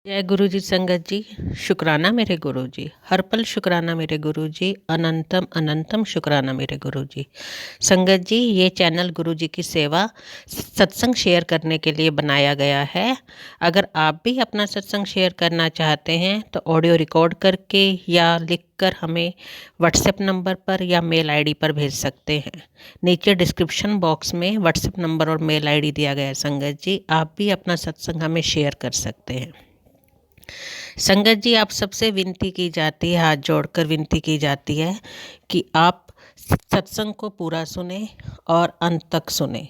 जय गुरु जी संगत जी। शुक्राना मेरे गुरु जी, हर पल शुक्राना मेरे गुरु जी, अनंतम अनंतम शुक्राना मेरे गुरु जी। संगत जी, ये चैनल गुरु जी की सेवा सत्संग शेयर करने के लिए बनाया गया है। अगर आप भी अपना सत्संग शेयर करना चाहते हैं तो ऑडियो रिकॉर्ड करके या लिखकर हमें व्हाट्सएप नंबर पर या मेल आईडी पर भेज सकते हैं। नीचे डिस्क्रिप्शन बॉक्स में व्हाट्सएप नंबर और मेल आईडी दिया गया है। संगत जी, आप भी अपना सत्संग हमें शेयर कर सकते हैं। संगत जी, आप सबसे विनती की जाती है, हाथ जोड़कर विनती की जाती है कि आप सत्संग को पूरा सुने और अंत तक सुने,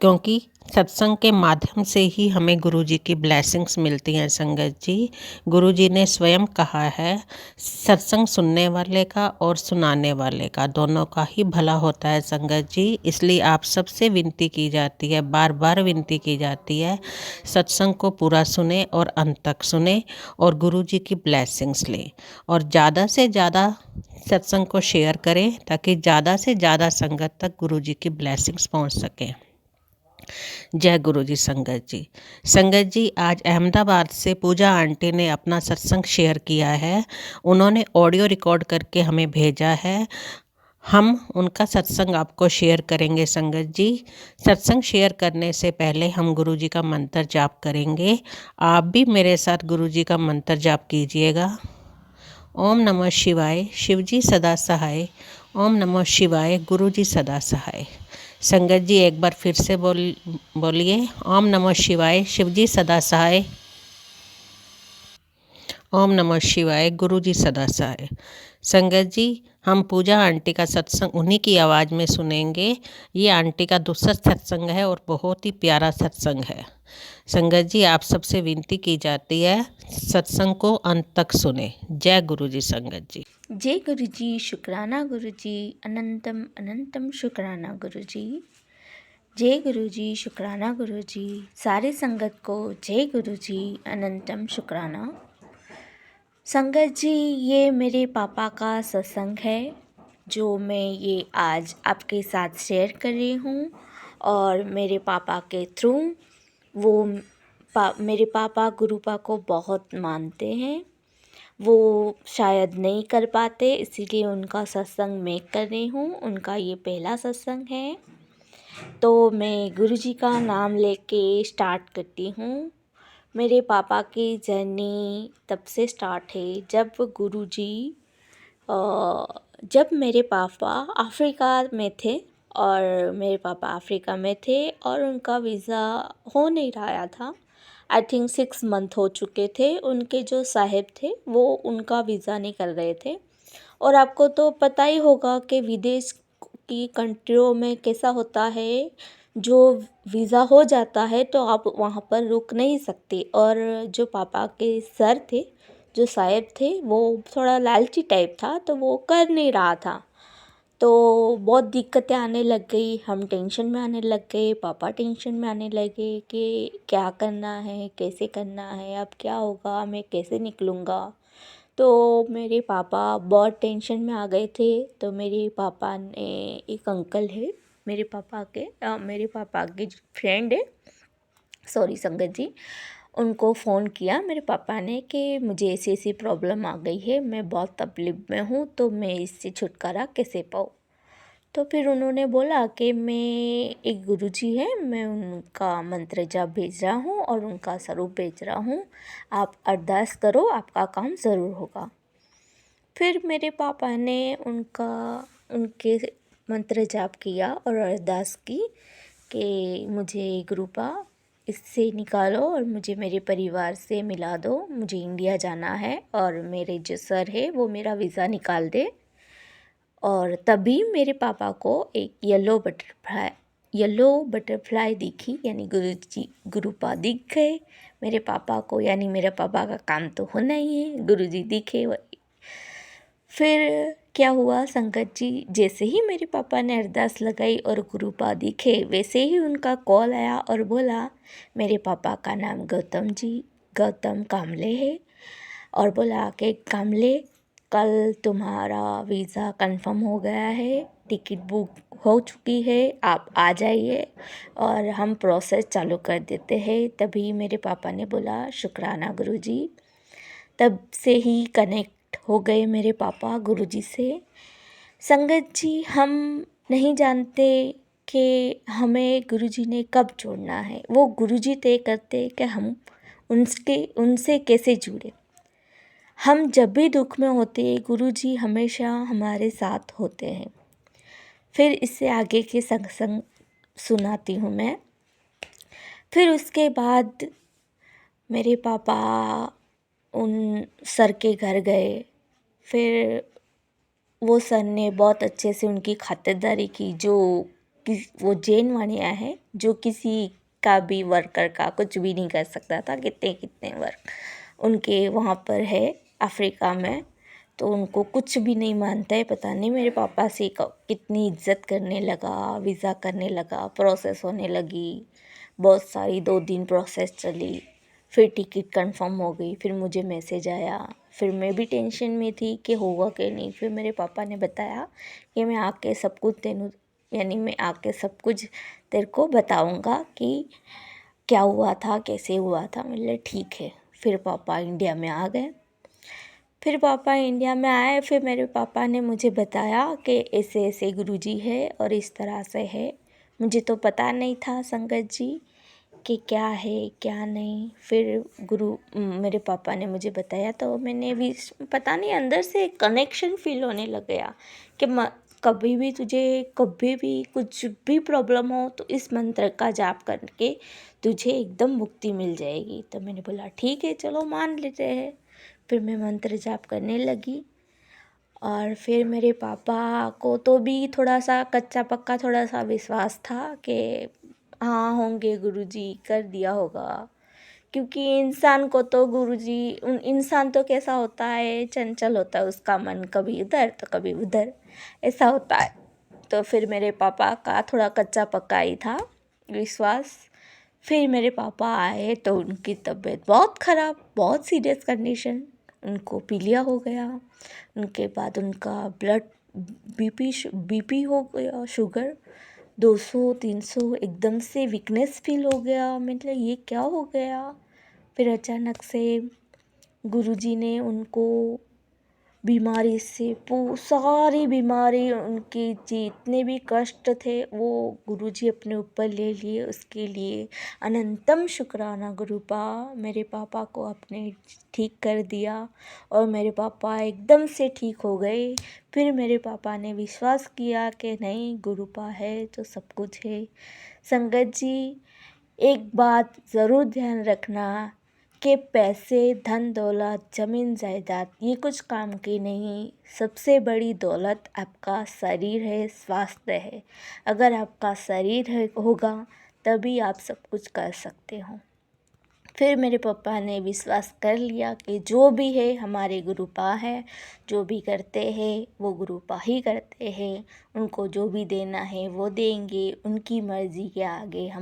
क्योंकि सत्संग के माध्यम से ही हमें गुरु जी की ब्लेसिंग्स मिलती हैं। संगत जी, गुरु जी ने स्वयं कहा है, सत्संग सुनने वाले का और सुनाने वाले का दोनों का ही भला होता है। संगत जी, इसलिए आप सबसे विनती की जाती है, बार बार विनती की जाती है, सत्संग को पूरा सुने और अंत तक सुने और गुरु जी की ब्लेसिंग्स लें और ज़्यादा से ज़्यादा सत्संग को शेयर करें ताकि ज़्यादा से ज़्यादा संगत तक गुरु जी की ब्लेसिंग्स पहुंच सकें। जय गुरु जी संगत जी। संगत जी, आज अहमदाबाद से पूजा आंटी ने अपना सत्संग शेयर किया है। उन्होंने ऑडियो रिकॉर्ड करके हमें भेजा है। हम उनका सत्संग आपको शेयर करेंगे। संगत जी, सत्संग शेयर करने से पहले हम गुरु जी का मंत्र जाप करेंगे। आप भी मेरे साथ गुरु जी का मंत्र जाप कीजिएगा। ओम नमः शिवाय, शिवजी सदा सहाय। ओम नमः शिवाय, गुरु जी सदा सहाय। संगत जी, एक बार फिर से बोलिए, ओम नमः शिवाय, शिवजी सदा सहाय। ओम नमः शिवाय, गुरु जी सदा सहाय। संगत जी, हम पूजा आंटी का सत्संग उन्हीं की आवाज़ में सुनेंगे। ये आंटी का दूसरा सत्संग है और बहुत ही प्यारा सत्संग है। संगत जी, आप सबसे विनती की जाती है, सत्संग को अंत तक सुने। जय गुरु जी संगत जी। जय गुरु जी, शुक्राना गुरु जी, अनंतम अनंतम शुक्राना गुरु जी। जय गुरु जी, शुक्राना गुरु जी, सारे संगत को जय गुरु जी, अनंतम शुक्राना। संगत जी, ये मेरे पापा का सत्संग है जो मैं ये आज आपके साथ शेयर कर रही हूँ और मेरे पापा के थ्रू वो मेरे पापा गुरुपा को बहुत मानते हैं। वो शायद नहीं कर पाते, इसीलिए उनका सत्संग मैं कर रही हूँ। उनका ये पहला सत्संग है, तो मैं गुरुजी का नाम लेके स्टार्ट करती हूँ। मेरे पापा की जर्नी तब से स्टार्ट है जब गुरुजी जब मेरे पापा अफ्रीका में थे और मेरे पापा अफ्रीका में थे और उनका वीज़ा हो नहीं रहा था। आई थिंक 6 मंथ हो चुके थे। उनके जो साहेब थे वो उनका वीज़ा नहीं कर रहे थे। और आपको तो पता ही होगा कि विदेश की कंट्रियों में कैसा होता है, जो वीज़ा हो जाता है तो आप वहाँ पर रुक नहीं सकते। और जो पापा के सर थे, जो साहेब थे, वो थोड़ा लालची टाइप था, तो वो कर नहीं रहा था। तो बहुत दिक्कतें आने लग गई, हम टेंशन में आने लग गए, पापा टेंशन में आने लगे कि क्या करना है, कैसे करना है, अब क्या होगा, मैं कैसे निकलूँगा। तो मेरे पापा बहुत टेंशन में आ गए थे। तो मेरे पापा ने, एक अंकल है मेरे पापा के फ्रेंड है, सॉरी संगत जी, उनको फ़ोन किया मेरे पापा ने कि मुझे ऐसी ऐसी प्रॉब्लम आ गई है, मैं बहुत तकलीफ़ में हूँ, तो मैं इससे छुटकारा कैसे पाऊँ। तो फिर उन्होंने बोला कि मैं, एक गुरुजी है, मैं उनका मंत्र जाप भेज रहा हूँ और उनका स्वरूप भेज रहा हूँ, आप अरदास करो, आपका काम ज़रूर होगा। फिर मेरे पापा ने उनके मंत्र जाप किया और अरदास की कि मुझे गुरुपा इससे निकालो और मुझे मेरे परिवार से मिला दो, मुझे इंडिया जाना है और मेरे जो सर है वो मेरा वीज़ा निकाल दे। और तभी मेरे पापा को एक येलो बटरफ्लाई दिखी, यानी गुरुपा दिख गए मेरे पापा को, यानी मेरे पापा का काम तो होना ही है, गुरुजी दिखे। फिर क्या हुआ संगत जी, जैसे ही मेरे पापा ने अरदास लगाई और गुरुपा दिखे, वैसे ही उनका कॉल आया और बोला, मेरे पापा का नाम गौतम कामले है, और बोला कि कामले, कल तुम्हारा वीज़ा कंफर्म हो गया है, टिकट बुक हो चुकी है, आप आ जाइए और हम प्रोसेस चालू कर देते हैं। तभी मेरे पापा ने बोला शुक्राना गुरुजी। तब से ही कनेक्ट हो गए मेरे पापा गुरुजी से। संगत जी, हम नहीं जानते कि हमें गुरुजी ने कब जोड़ना है। वो गुरुजी तय करते कि हम उनसे कैसे जुड़े। हम जब भी दुख में होते हैं, गुरुजी हमेशा हमारे साथ होते हैं। फिर इससे आगे के सत्संग सुनाती हूँ मैं। फिर उसके बाद मेरे पापा उन सर के घर गए। फिर वो सर ने बहुत अच्छे से उनकी खातिरदारी की। वो जैन वाणिया है, जो किसी का भी वर्कर का कुछ भी नहीं कर सकता था। कितने कितने वर्क उनके वहाँ पर है अफ्रीका में, तो उनको कुछ भी नहीं मानता है। पता नहीं मेरे पापा से कितनी इज्जत करने लगा, वीज़ा करने लगा, प्रोसेस होने लगी। बहुत सारी 2 दिन प्रोसेस चली। फिर टिकट कंफर्म हो गई। फिर मुझे मैसेज आया। फिर मैं भी टेंशन में थी कि होगा कि नहीं। फिर मेरे पापा ने बताया कि मैं आके सब कुछ तेरे को बताऊंगा कि क्या हुआ था, कैसे हुआ था। मतलब ठीक है। फिर पापा इंडिया में आ गए। फिर पापा इंडिया में आए। फिर मेरे पापा ने मुझे बताया कि ऐसे ऐसे गुरुजी है और इस तरह से है। मुझे तो पता नहीं था संगत जी कि क्या है क्या नहीं। फिर मेरे पापा ने मुझे बताया तो मैंने भी पता नहीं अंदर से कनेक्शन फील होने लग गया कि कभी भी कुछ भी प्रॉब्लम हो तो इस मंत्र का जाप करके तुझे एकदम मुक्ति मिल जाएगी। तो मैंने बोला ठीक है, चलो मान लेते हैं। फिर मैं मंत्र जाप करने लगी। और फिर मेरे पापा को तो भी थोड़ा सा कच्चा पक्का थोड़ा सा विश्वास था कि हाँ होंगे गुरुजी, कर दिया होगा। क्योंकि इंसान तो कैसा होता है, चंचल होता है उसका मन, कभी इधर तो कभी उधर, ऐसा होता है। तो फिर मेरे पापा का थोड़ा कच्चा पक्का ही था विश्वास। फिर मेरे पापा आए तो उनकी तबीयत बहुत ख़राब, बहुत सीरियस कंडीशन। उनको पीलिया हो गया। उनके बाद उनका ब्लड बीपी हो गया, शुगर 200 300, एकदम से वीकनेस फील हो गया। मतलब ये क्या हो गया। फिर अचानक से गुरुजी ने उनको बीमारी से सारी बीमारी, उनके जितने भी कष्ट थे वो गुरुजी अपने ऊपर ले लिए। उसके लिए अनंतम शुक्राना गुरुपा। मेरे पापा को अपने ठीक कर दिया और मेरे पापा एकदम से ठीक हो गए। फिर मेरे पापा ने विश्वास किया कि नहीं, गुरुपा है तो सब कुछ है। संगत जी, एक बात ज़रूर ध्यान रखना कि पैसे, धन दौलत, ज़मीन जायदाद ये कुछ काम की नहीं। सबसे बड़ी दौलत आपका शरीर है, स्वास्थ्य है। अगर आपका शरीर होगा तभी आप सब कुछ कर सकते हो। फिर मेरे पापा ने विश्वास कर लिया कि जो भी है हमारे गुरुपा है, जो भी करते हैं वो गुरुपा ही करते हैं। उनको जो भी देना है वो देंगे। उनकी मर्ज़ी के आगे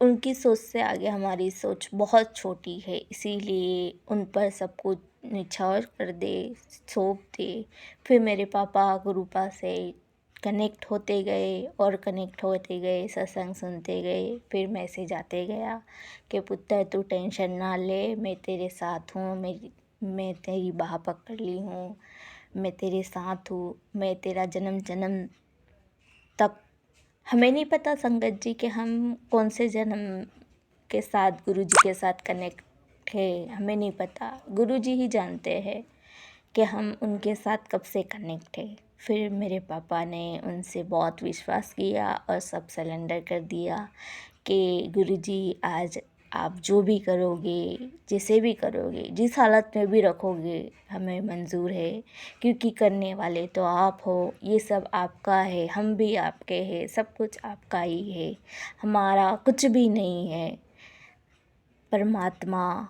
उनकी सोच से आगे हमारी सोच बहुत छोटी है। इसीलिए उन पर सब कुछ निछावर कर दे, सौंप दे। फिर मेरे पापा गुरुपा से कनेक्ट होते गए, सत्संग सुनते गए। फिर मैसेज आते गया कि पुत्र तू टेंशन ना ले, मैं तेरे साथ हूँ, मैं तेरी बाह पकड़ ली हूँ, मैं तेरे साथ हूँ, मैं तेरा जन्म जन्म तक। हमें नहीं पता संगत जी कि हम कौन से जन्म के साथ गुरुजी के साथ कनेक्ट है, हमें नहीं पता। गुरुजी ही जानते हैं कि हम उनके साथ कब से कनेक्ट है। फिर मेरे पापा ने उनसे बहुत विश्वास किया और सब सरेंडर कर दिया कि गुरुजी आज आप जो भी करोगे, जैसे भी करोगे, जिस हालत में भी रखोगे, हमें मंजूर है। क्योंकि करने वाले तो आप हो, ये सब आपका है, हम भी आपके हैं, सब कुछ आपका ही है, हमारा कुछ भी नहीं है। परमात्मा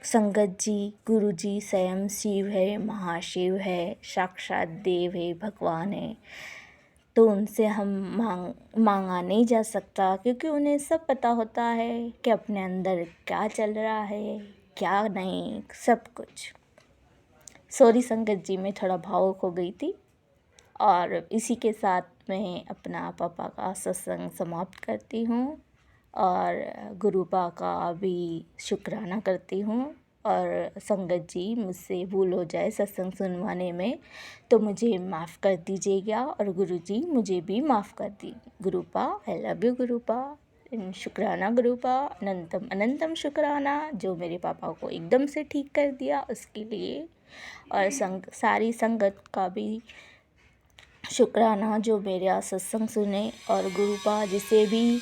संगत जी, गुरु जी स्वयं शिव है, महाशिव है, साक्षात देव है, भगवान है। तो उनसे हम मांगा नहीं जा सकता, क्योंकि उन्हें सब पता होता है कि अपने अंदर क्या चल रहा है, क्या नहीं, सब कुछ। सॉरी संगत जी, मैं थोड़ा भावुक हो गई थी। और इसी के साथ मैं अपना पापा का सत्संग समाप्त करती हूँ और गुरुपा का भी शुक्राना करती हूँ। और संगत जी, मुझसे भूल हो जाए सत्संग सुनवाने में तो मुझे माफ़ कर दीजिएगा, और गुरुजी मुझे भी माफ़ कर दी। गुरुपा, आई लव यू गुरुपा। शुक्राना गुरुपा, अनंतम अनंतम शुक्राना जो मेरे पापा को एकदम से ठीक कर दिया उसके लिए। और सारी संगत का भी शुक्राना जो मेरा सत्संग सुने। और गुरुपा, जिसे भी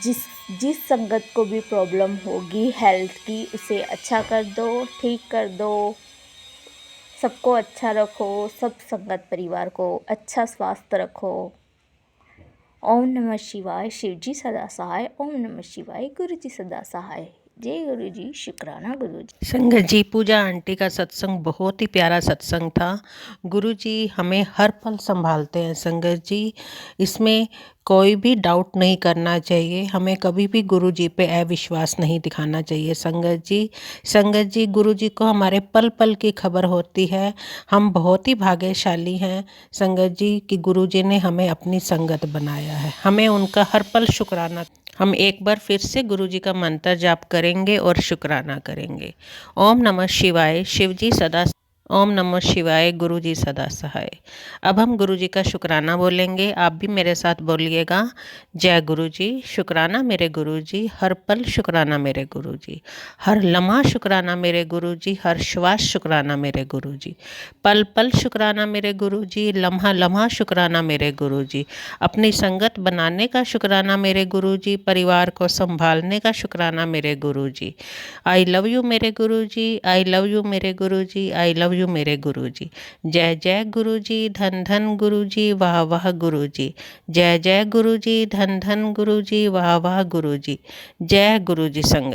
जिस संगत को भी प्रॉब्लम होगी हेल्थ की, उसे अच्छा कर दो, ठीक कर दो, सबको अच्छा रखो, सब संगत परिवार को अच्छा स्वास्थ्य रखो। ओम नमः शिवाय, शिव जी सदा सहाय। ओम नमः शिवाय, गुरु जी सदा सहाय। जय गुरु जी, शुक्राना गुरु जी। संगत जी, पूजा आंटी का सत्संग बहुत ही प्यारा सत्संग था। गुरु जी हमें हर पल संभालते हैं संगत जी, इसमें कोई भी डाउट नहीं करना चाहिए। हमें कभी भी गुरु जी पे अविश्वास नहीं दिखाना चाहिए संगत जी। संगत जी, गुरु जी को हमारे पल पल की खबर होती है। हम बहुत ही भाग्यशाली हैं संगत जी कि गुरु जी ने हमें अपनी संगत बनाया है। हमें उनका हर पल शुक्राना। हम एक बार फिर से गुरु जी का मंत्र जाप करेंगे और शुक्राना करेंगे। ओम नमः शिवाय, शिव जी सदा। ओम नमः शिवाय, गुरु जी सदा सहाय। अब हम गुरु जी का शुक्राना बोलेंगे, आप भी मेरे साथ बोलिएगा। जय गुरु जी, शुक्राना मेरे गुरु जी, हर पल शुक्राना मेरे गुरु जी, हर लम्हा शुक्राना मेरे गुरु जी, हर श्वास शुक्राना मेरे गुरु जी, पल पल शुक्राना मेरे गुरु जी, लम्हा लम्हा शुक्राना मेरे गुरु जी, अपनी संगत बनाने का शुक्राना मेरे गुरु जी, परिवार को संभालने का शुक्राना मेरे गुरु जी। आई लव यू मेरे गुरु जी, आई लव यू मेरे गुरु जी, आई लव यू मेरे गुरु जी। जय जय गुरु जी, धन धन गुरु जी, वाह वाह गुरु जी। जय जय गुरु जी, धन धन गुरु जी, वाह वाह गुरु जी। जय गुरु जी संगत।